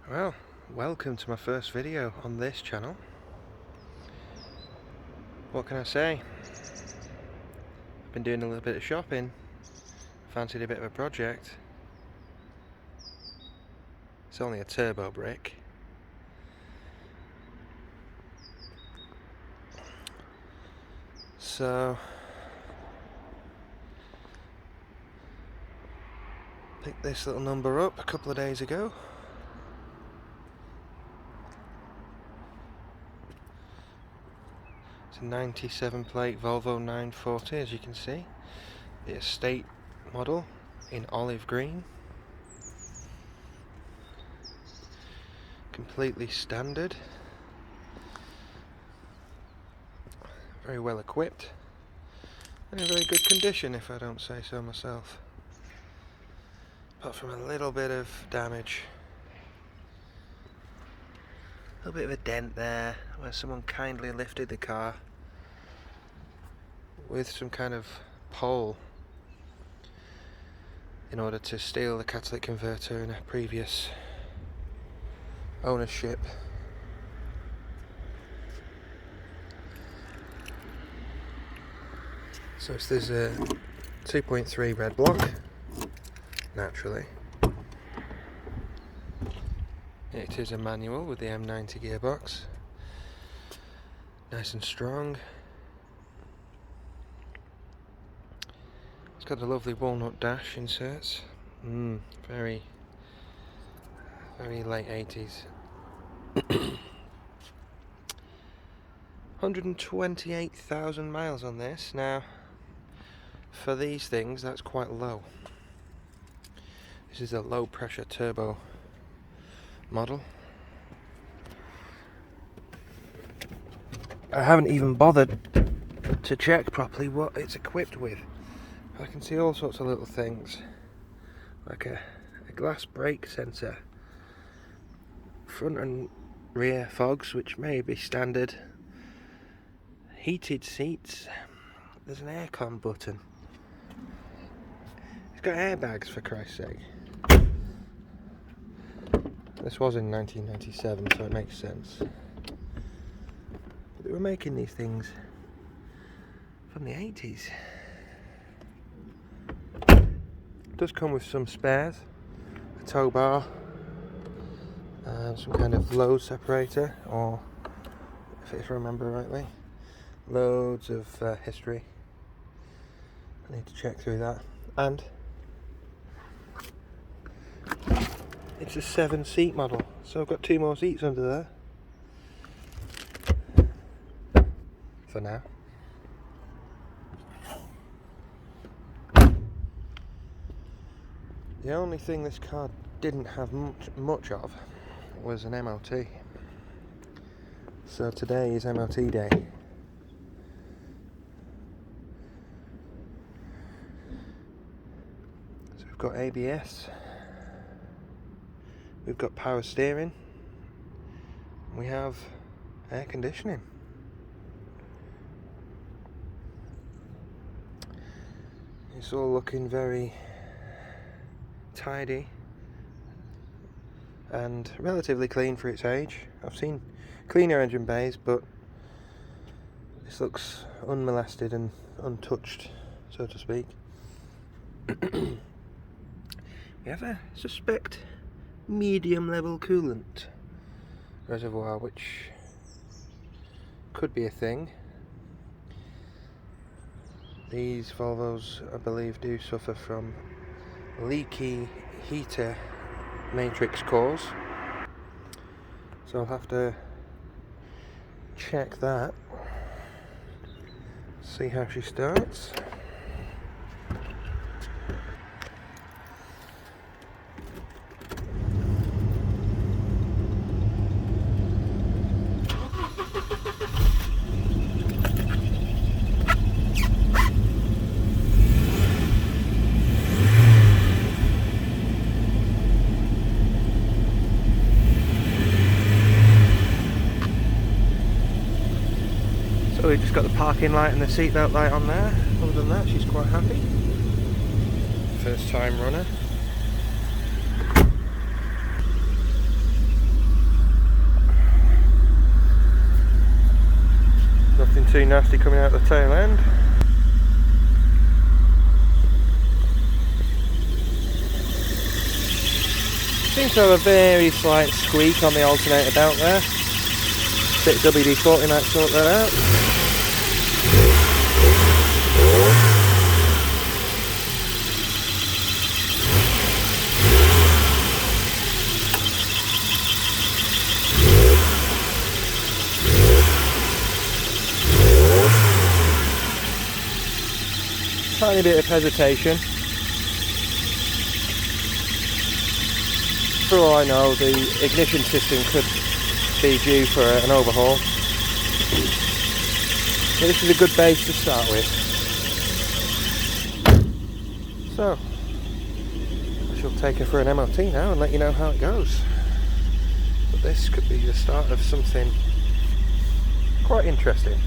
Well, welcome to my first video on this channel. What can I say? I've been doing a little bit of shopping, fancied a bit of a project. It's only a turbo brick. So, picked this little number up a couple of days ago. It's a 97 plate Volvo 940, as you can see. The estate model in olive green. Completely standard. Very well equipped. And in very good condition, if I don't say so myself. Apart from a little bit of damage. A little bit of a dent there, where someone kindly lifted the car with some kind of pole in order to steal the catalytic converter in a previous ownership. So there's a 2.3 red block, naturally. It is a manual with the M90 gearbox, nice and strong. It's got the lovely walnut dash inserts. Very late 80s. 128,000 miles on this. Now, for these things, that's quite low. This is a low pressure turbo model. I haven't even bothered to check properly what it's equipped with. I can see all sorts of little things, like a glass brake sensor, front and rear fogs, which may be standard, heated seats, there's an aircon button, it's got airbags, for Christ's sake. This was in 1997, so it makes sense. But they were making these things from the 80s. It does come with some spares, a tow bar, some kind of load separator, or if I remember rightly, loads of history. I need to check through that. And it's a 7-seat model, so I've got 2 more seats under there for now. The only thing this car didn't have much of was an MOT. So today is MOT day. So we've got ABS, we've got power steering, we have air conditioning. It's all looking very tidy and relatively clean for its age. I've seen cleaner engine bays, but this looks unmolested and untouched, so to speak. We have a suspect medium level coolant reservoir, which could be a thing. These Volvos, I believe, do suffer from leaky heater matrix cores, so I'll have to check that, see how she starts. So we've just got the parking light and the seatbelt light on there. Other than that, she's quite happy. First time runner. too nasty coming out the tail end. Seems to have a very slight squeak on the alternator belt there. Bit WD-40 might sort that out. Tiny bit of hesitation. For all I know, the ignition system could be due for an overhaul. But this is a good base to start with. So, I shall take her for an MOT now and let you know how it goes. But this could be the start of something quite interesting.